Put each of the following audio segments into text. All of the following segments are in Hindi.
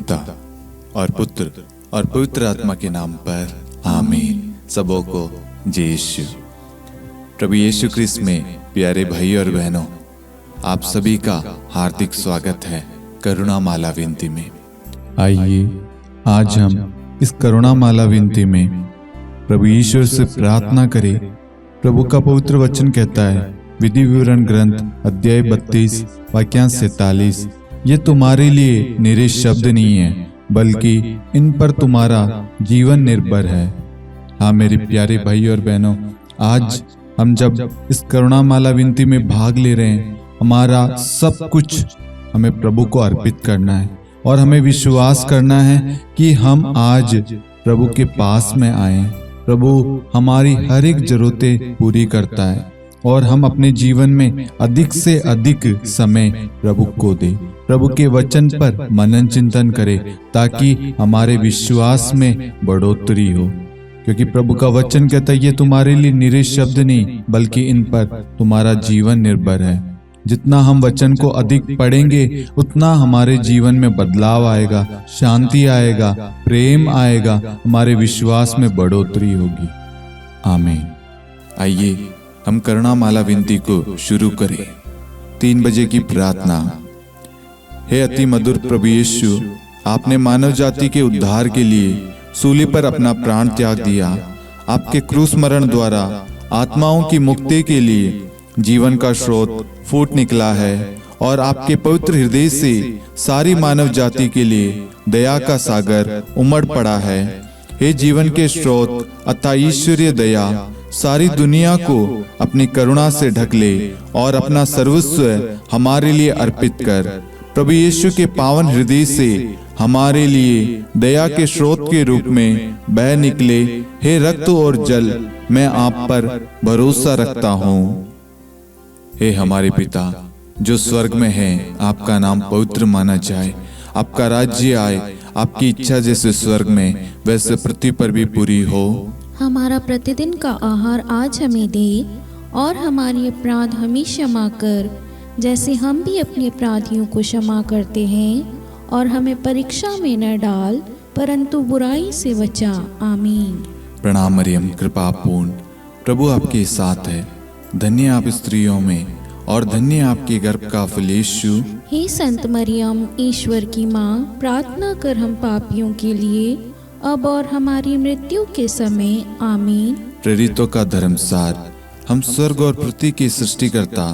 पिता और पुत्र और पवित्र आत्मा के नाम पर आमीन। सबों को जय यीशु। प्रभु यीशु क्रिस्त में प्यारे भाई और बहनों, आप सभी का हार्दिक स्वागत है करुणा माला विनती में। आइए आज हम इस करुणा माला विनती में प्रभु ईश्वर से प्रार्थना करें। प्रभु का पवित्र वचन कहता है, विधि विवरण ग्रंथ अध्याय 32 वाक्यांश 47, ये तुम्हारे लिए निरे शब्द नहीं है बल्कि इन पर तुम्हारा जीवन निर्भर है। हाँ मेरे प्यारे भाई और बहनों, आज हम जब इस करुणा माला विनती में भाग ले रहे हैं, हमारा सब कुछ हमें प्रभु को अर्पित करना है और हमें विश्वास करना है कि हम आज प्रभु के पास में आए। प्रभु हमारी हर एक जरूरतें पूरी करता है और हम अपने जीवन में अधिक से अधिक समय प्रभु को दें। प्रभु के वचन पर मनन चिंतन करें ताकि हमारे विश्वास में बढ़ोतरी हो, क्योंकि प्रभु का वचन कहता है, ये तुम्हारे लिए निरे शब्द नहीं बल्कि इन पर तुम्हारा जीवन निर्भर है। जितना हम वचन को अधिक पढ़ेंगे उतना हमारे जीवन में बदलाव आएगा, शांति आएगा, प्रेम आएगा, हमारे विश्वास में बढ़ोतरी होगी। आमीन। आइए हम करुणा माला विनती को शुरू करें। 3 बजे की प्रार्थना। हे अति मधुर प्रभु यीशु, आपने मानव जाति के उद्धार के लिए सूली पर अपना प्राण त्याग दिया। आपके क्रूस मरण द्वारा आत्माओं की मुक्ति के लिए जीवन का स्रोत फूट निकला है और आपके पवित्र हृदय से सारी मानव जाति के लिए दया का सागर उमड़ पड़ा है। हे जीवन के स्रोत अतः ईश्वरीय दया, सारी दुनिया को अपनी करुणा से ढक ले और अपना सर्वस्व हमारे लिए अर्पित कर। प्रभु यीशु के पावन हृदय से हमारे लिए दया के स्रोत के रूप में बह निकले। हे रक्त और जल, मैं आप पर भरोसा रखता हूँ। हे हमारे पिता जो स्वर्ग में है, आपका नाम पवित्र माना जाए, आपका राज्य आए, आपकी इच्छा जैसे स्वर्ग में वैसे पृथ्वी पर भी पूरी हो। हमारा प्रतिदिन का आहार आज हमें दे और हमारे अपराध हमें क्षमा कर, जैसे हम भी अपने अपराधियों को क्षमा करते हैं, और हमें परीक्षा में न डाल परंतु बुराई से बचा। आमीन। प्रणाम मरियम, कृपा पूर्ण, प्रभु आपके साथ है। धन्य आप स्त्रियों में और धन्य आपके गर्भ का फल यीशु। हे संत मरियम, ईश्वर की माँ, प्रार्थना कर हम पापियों के लिए अब और हमारी मृत्यु के समय। आमीन। प्रेरितों का धर्मसार। हम स्वर्ग और पृथ्वी के सृष्टिकर्ता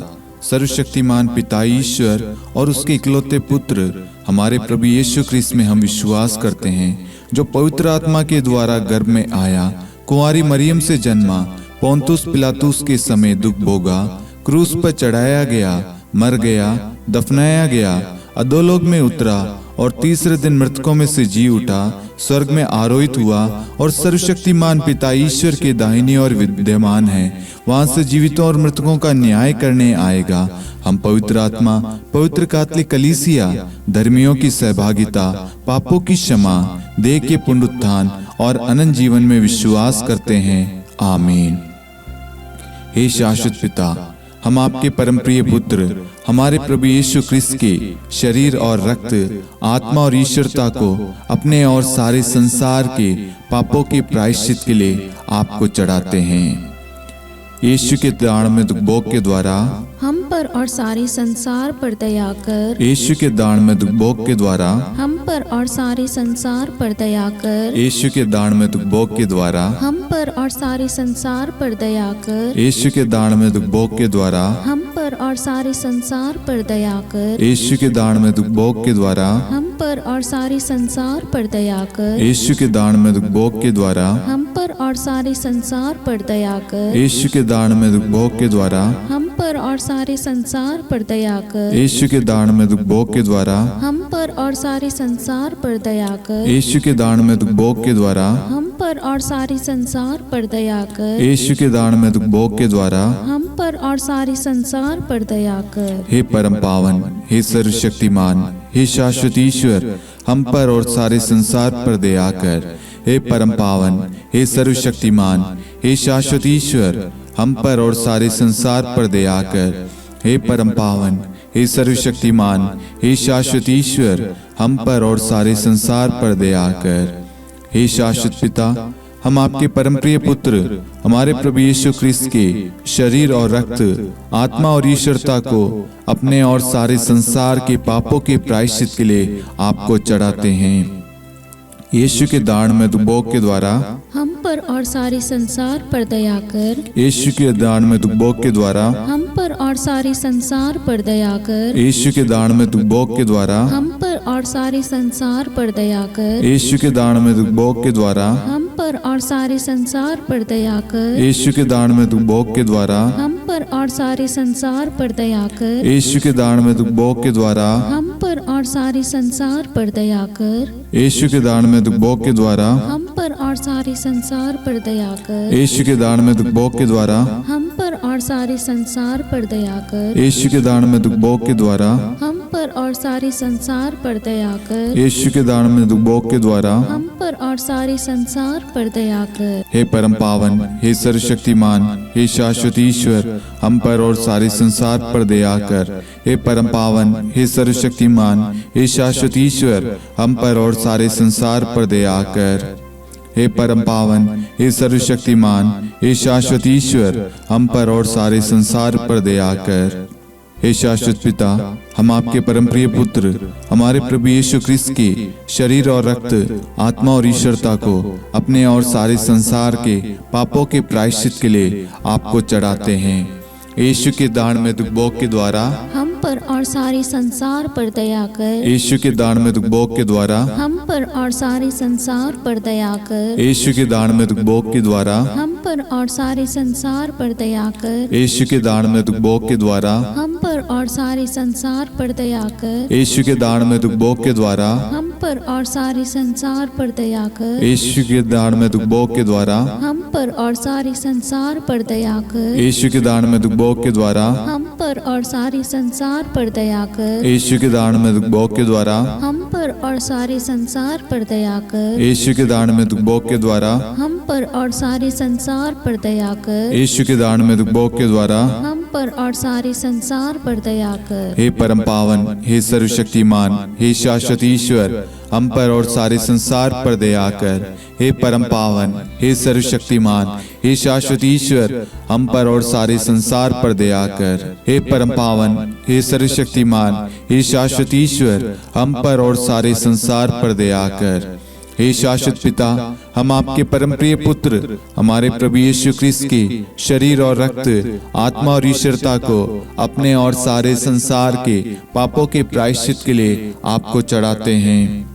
सर्वशक्तिमान पिता ईश्वर और उसके इकलौते पुत्र हमारे प्रभु यीशु क्रिस्त में हम विश्वास करते हैं, जो पवित्र आत्मा के द्वारा गर्भ में आया, कुंवारी मरियम से जन्मा, पोंतुस पिलातुस के समय दुख भोगा, क्रूस पर चढ़ाया गया, मर गया, दफनाया गया, अधोलोक में उतरा और तीसरे दिन मृतकों में से जी उठा, स्वर्ग में आरोहित हुआ और सर्वशक्तिमान पिता ईश्वर के दाहिनी ओर विद्यमान है। वहां से जीवितों और मृतकों का न्याय करने आएगा। हम पवित्र आत्मा, पवित्र कैथोलिक कलीसिया, धर्मियों की सहभागिता, पापों की क्षमा, देह के पुनरुत्थान और अनंत जीवन में विश्वास करते हैं। आमीन। हे शाश्वत पिता, हम आपके परम प्रिय पुत्र हमारे प्रभु यीशु क्रिस्त के शरीर और रक्त, आत्मा और ईश्वरता को अपने और सारे संसार के पापों के प्रायश्चित के लिए आपको चढ़ाते हैं। यीशु के दान में दुख भोग के द्वारा हम पर और सारे संसार पर दया कर। यीशु के दान में दुख भोग के द्वारा हम पर और सारे संसार पर दया कर। यीशु के दान में दुख भोग के द्वारा हम पर और सारे संसार पर दया कर। यीशु के दान में दुख भोग के द्वारा हम पर और सारे संसार पर दया कर। यीशु के दान में दुख भोग के द्वारा हम पर और सारे संसार पर दया कर। यीशु के दान में दुख भोग के द्वारा हम पर और सारे संसार पर दया कर। यीशु के दान में दुख भोग के द्वारा हम पर और सारे संसार पर दया कर। यीशु के दान में दुख भोग के द्वारा हम पर और सारे संसार पर दया कर। यीशु के दान में दुख भोग के द्वारा हम पर और सारे संसार पर दया कर। यीशु के दान में दुख भोग के द्वारा हम पर और सारे संसार पर दया कर। हे परम पावन, हे सर्वशक्तिमान, हे शाश्वत ईश्वर, हम पर और सारे संसार पर दया कर। हे परम पावन, हे सर्वशक्तिमान, हे शाश्वत ईश्वर, हम पर और सारे संसार पर दया कर। हे परम पावन, हे सर्वशक्तिमान, हे शाश्वत ईश्वर, हम पर और सारे संसार पर दया कर। हे शाश्वत पिता, हम आपके परम प्रिय पुत्र हमारे प्रभु यीशु ख्रिस्त के शरीर और रक्त, आत्मा और ईश्वरता को अपने और सारे संसार के पापों के प्रायश्चित के लिए आपको चढ़ाते हैं। यीशु के दान में दुबोक के द्वारा हम पर और सारे संसार पर दया कर। यीशु के दान में दुबोक के द्वारा हम पर और सारे संसार पर दया कर। यीशु के दान में दुबोक के द्वारा हम पर और सारे संसार पर दया कर। यीशु के दान में दुबोक के द्वारा हम पर और सारे संसार पर दया कर। यीशु के दान में दुबोक के द्वारा हम पर और सारे संसार पर दया कर। यीशु के दान में दुबोक के द्वारा हम पर और सारे संसार पर दया कर। यीशु के दान में दुबोक के द्वारा हम पर और सारे संसार पर दया कर। यीशु के दान में दुबोक के द्वारा हम पर और सारे संसार पर दया कर। यीशु के दान में दुबोक के द्वारा हम पर और सारे संसार पर दया कर। यीशु के दान में दुबोक के द्वारा हम पर और सारे संसार पर दया कर। हे परम पावन, हे सर्वशक्तिमान, हे शाश्वत ईश्वर, हम पर और सारे संसार पर दया कर। हे परम पावन, हे सर्वशक्तिमान, हे शाश्वत ईश्वर, हम पर और सारे संसार पर दया कर। हे परम पावन, हे सर्वशक्तिमान, हे शाश्वत ईश्वर, हम पर और सारे संसार पर दया कर। हे शाश्वत पिता, हम आपके परम प्रिय पुत्र हमारे प्रभु यीशु ख्रिस्त के शरीर और रक्त, आत्मा और ईश्वरता को अपने और सारे संसार के पापों के प्रायश्चित के लिए आपको चढ़ाते हैं। यीशु के दान में दुबोक के द्वारा हम पर और सारे संसार पर दया कर। यीशु के दान में दुबोक के द्वारा हम पर और सारे संसार पर दया कर। यीशु के दान में दुबोक के द्वारा हम पर और सारे संसार पर दया कर। यीशु के दान में दुबोक के द्वारा हम पर और सारे संसार पर दया कर। यीशु के दान में दुबोक के द्वारा हम पर और सारे संसार पर दया कर। यीशु के दान में दुबोक के द्वारा हम पर और सारे संसार पर दया कर। यीशु के दान में दुबोक के द्वारा हम पर और सारे संसार पर दया कर। यीशु के दान में दुबोक के द्वारा हम पर और सारे संसार पर दया कर। यीशु के दान में दुबोक के द्वारा हम पर और सारे संसार पर दया कर। यीशु के दान में दुबोक के द्वारा हम पर और सारे संसार पर दया कर। हे परम पावन, हे सर्वशक्तिमान, हे शाश्वत ईश्वर, हम पर और सारे संसार पर दया कर। हे परम पावन, हे सर्वशक्तिमान, हे शाश्वत ईश्वर, हम पर और सारे संसार पर दया कर। हे परम पावन, हे सर्वशक्तिमान, हे शाश्वत ईश्वर, हम पर और सारे संसार पर दया कर। हे शाश्वत पिता, हम आपके परम प्रिय पुत्र हमारे प्रभु यीशु ख्रिस्त के शरीर और रक्त, आत्मा और ईश्वरता को अपने और सारे संसार के पापों के प्रायश्चित के लिए आपको चढ़ाते हैं।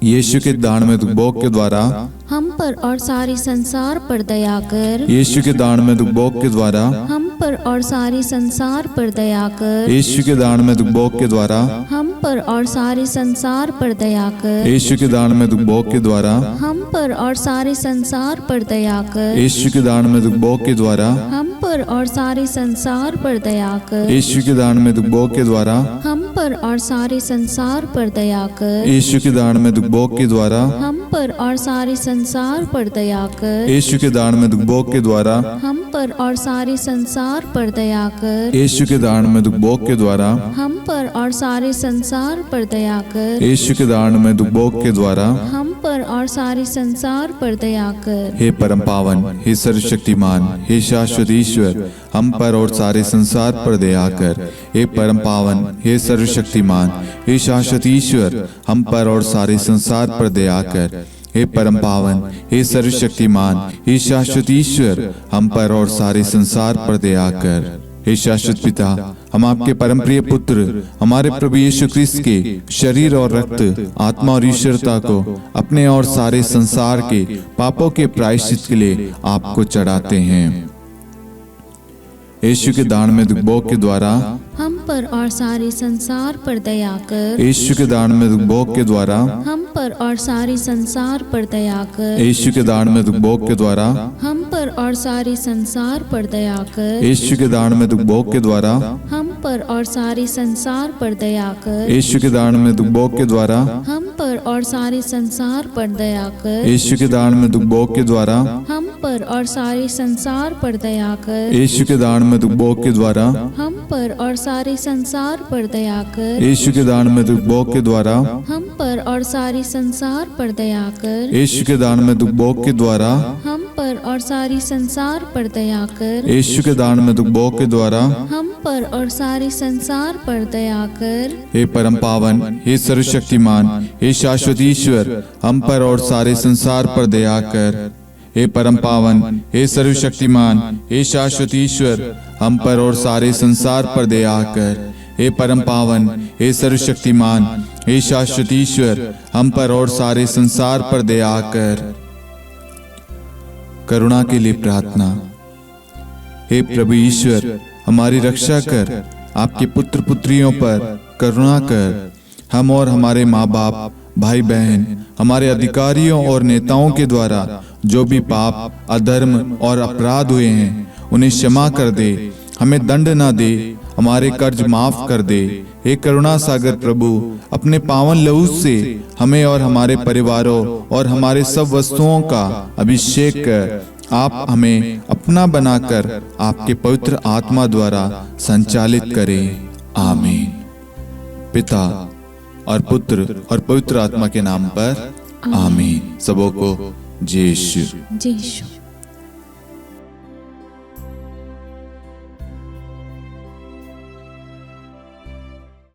यीशु के दान में दुबोक के द्वारा हम पर और सारे संसार पर दया कर। यीशु के दान में दुबोक के द्वारा हम पर और सारे संसार पर दया कर। यीशु के दान में दुबोक के द्वारा हम पर और सारे संसार पर दया कर। यीशु के दान में दुबोक के द्वारा हम पर और सारे संसार पर दया कर। यीशु के दान में दुबोक के द्वारा हम पर और सारे संसार पर दया कर। यीशु के दान में दुबोक के द्वारा हम पर और सारे संसार पर दया कर। यीशु के दान में दुबोक के द्वारा हम पर और सारे संसार पर दया कर। यीशु के दान में दुबोक के द्वारा हम पर और सारे संसार पर दया कर। यीशु के दान में दुबोक के द्वारा हम पर और सारे संसार पर दया कर। यीशु के दान में दुबोक के द्वारा हम पर और सारे संसार पर दया कर। हे परम पावन, हे सर्वशक्तिमान, हे शाश्वत ईश्वर, हम पर और सारे संसार पर दया कर। हे परम पावन, हे सर्वशक्तिमान, हे शाश्वत ईश्वर, हम पर और सारे संसार पर दया कर। हे परम पावन, हे सर्वशक्तिमान, हे शाश्वत ईश्वर, हम पर और सारे संसार पर दया कर। हे शाश्वत पिता, हम आपके परम प्रिय पुत्र हमारे प्रभु यीशु ख्रिस्त के शरीर और रक्त, आत्मा और ईश्वरता को अपने और सारे संसार के पापों के प्रायश्चित के लिए आपको चढ़ाते हैं। यीशु के दान में दुबोक के द्वारा हम पर और सारे संसार पर दया कर। यीशु के दान में दुबोक के द्वारा हम पर और सारे संसार पर दया कर। यीशु के दान में दुबोक के द्वारा हम पर और सारे संसार पर दया कर। यीशु के दान में दुबोक के द्वारा हम पर और सारे संसार पर दया कर। यीशु के दान में दुबोक के द्वारा हम पर और सारे संसार पर दया कर। यीशु के दान में दुबोक के द्वारा हम पर और सारे संसार पर दया कर। यीशु के दान में भोग के द्वारा, हम पर और सारे संसार पर दया कर। यीशु के दान में भोग के द्वारा, हम पर और सारे संसार पर दया कर। यीशु के दान में भोग के द्वारा, हम पर और सारे संसार पर दया कर। यीशु के दान में भोग के द्वारा, हम पर और सारे संसार पर दया कर। हे परम पावन, हे सर्वशक्तिमान, हे शाश्वत ईश्वर, हम पर और सारे संसार पर दया कर। हे परम पावन, हे सर्वशक्तिमान, हे शाश्वत ईश्वर, हम पर और सारे संसार पर दया कर। हे परम पावन, हे सर्वशक्तिमान, हे शाश्वत ईश्वर, हम पर और सारे संसार पर दया कर। करुणा के लिए प्रार्थना। हे प्रभु ईश्वर, हमारी रक्षा कर, आपके पुत्र पुत्रियों पर करुणा कर। हम और हमारे माँ बाप, भाई बहन, हमारे अधिकारियों और नेताओं के द्वारा जो भी पाप, अधर्म और अपराध हुए हैं, उन्हें क्षमा कर दे, हमें दंड ना दे, हमारे कर्ज माफ कर दे। हे करुणा सागर प्रभु, अपने पावन लहू से हमें और हमारे परिवारों और हमारे सब वस्तुओं का अभिषेक कर। आप हमें अपना बनाकर आपके पवित्र आत्मा द्वारा संचालित करें। आमीन। पिता और पुत्र और पवित्र आत्मा के नाम पर आमीन। सबों को जय यीशु। जय यीशु।